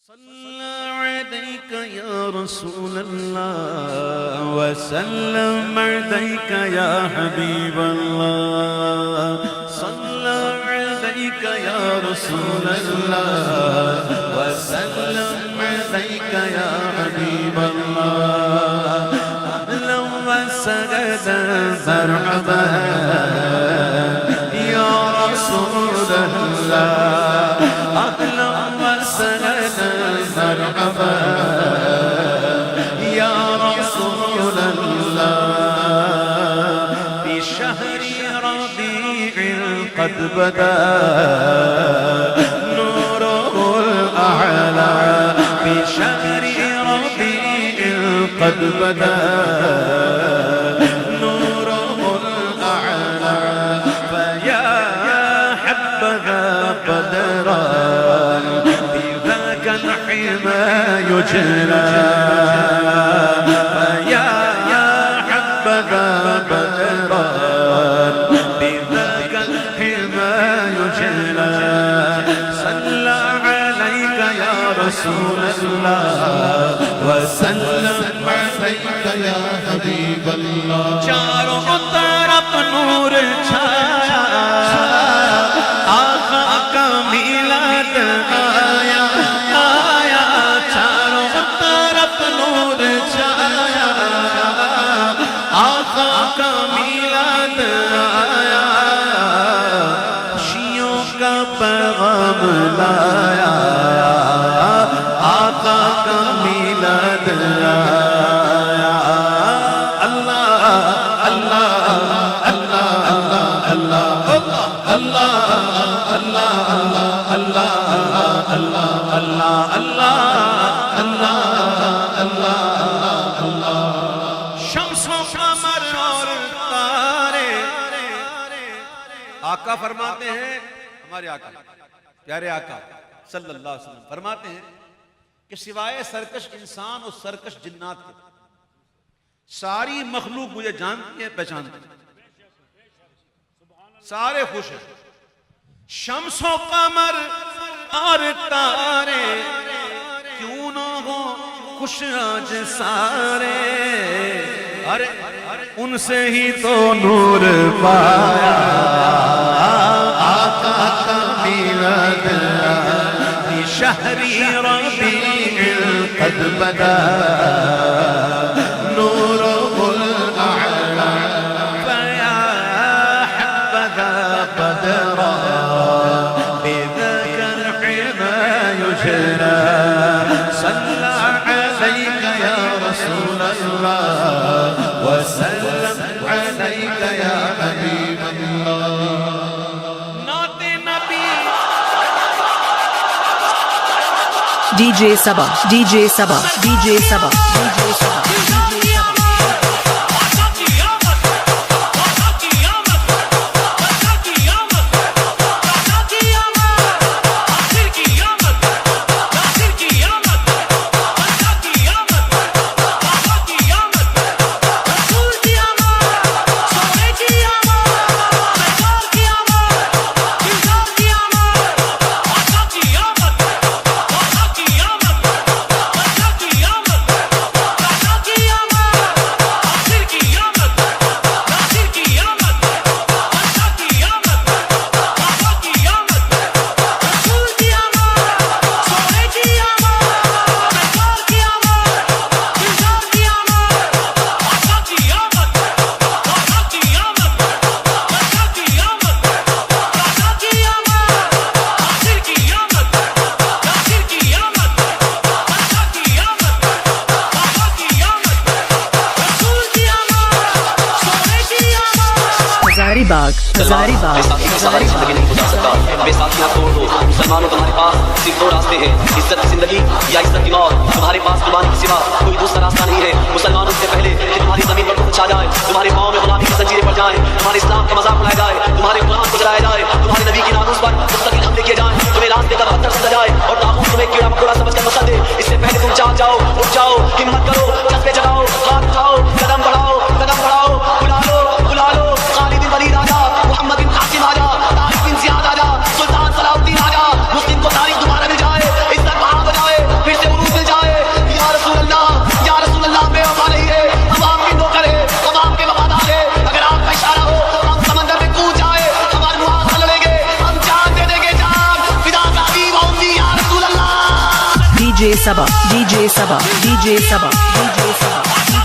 صلى عليك يا رسول الله وسلم عليك يا حبيب الله صلى عليك يا رسول الله وسلم عليك يا حبيب الله أهلا وسهلا مرحبا يا رسول الله أهلا وسهلا مرحبا يا رسول الله في شهر ربيع قد بدا نوره الأعلى في شهر ربيع قد بدا نوره الأعلى فيا حبذا بدرا الحمى يجلى فيا حبذا بدرا بذاك الحمى يجلى صلى عليك يا رسول الله وسلم عليك يا حبيب الله چاروں طرف نور چھایا آقا کا میلاد آیا آقا کا میلاد آیا خوشیوں کا پیغام لایا آقا کا میلاد آیا اللہ اللہ اللہ اللہ اللہ اللہ اللہ اللہ اللہ اللہ آقا فرماتے ہیں ہمارے آقا پیارے آقا صلی اللہ علیہ وسلم فرماتے ہیں کہ سوائے سرکش انسان اور سرکش جنات کے ساری مخلوق مجھے جانتی ہے پہچانتی ہے سارے خوش ہیں شمس و قمر اور تارے کیوں نہ ہو خوش آج سارے ارے ان سے ہی تو نور پایا آقا کا میلاد في شهر ربيع قد بدا نوره الأعلى فيا حبذا بدرا بذاك الحمى يجرى صلى عليك يا رسول الله وسلم عليك يا حبيب الله DJ Sabah, DJ Sabah, DJ Sabah, DJ Sabah. ہزاری باغ بے ساتھیاں توڑ دو مسلمانوں تمہارے پاس صرف دو راستے ہیں عزت کی زندگی یا عزت کی موت تمہارے پاس قربانی کے سوا کوئی دوسرا راستہ نہیں ہے مسلمانوں سے پہلے کہ تمہاری زمین پر کچھ چھا جائے تمہارے پاؤں میں غلامی کی زنجیریں پڑ جائیں تمہارے اسلام کا مذاق اڑایا جائے تمہارے قرآن کو جلایا جائے تمہارے نبی کی ناموس پر مستقل حملے کیے جائیں تمہیں راستے کا پتھر سمجھا جائے اور طاغوت تمہیں کیڑا مکوڑا سمجھ کر مقصد دے اس سے پہلے تم جاگ جاؤ اٹھ جاؤ ہمت کرو جذبے جگاؤ ہاتھ اٹھاؤ قدم بڑھاؤ بلا لو خالد بن ولید آجا محمد بن قاسم آجا طارق بن زیاد آجا سلطان صلاح الدین آجا مسلم کو تاریخ دوبارہ مل جائے عزت وہاں بجائے DJ Sabah, DJ Sabah, DJ Sabah, DJ Sabah, DJ Sabah.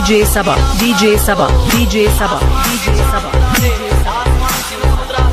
DJ Sabah, DJ Sabah, DJ Sabah, DJ Sabah.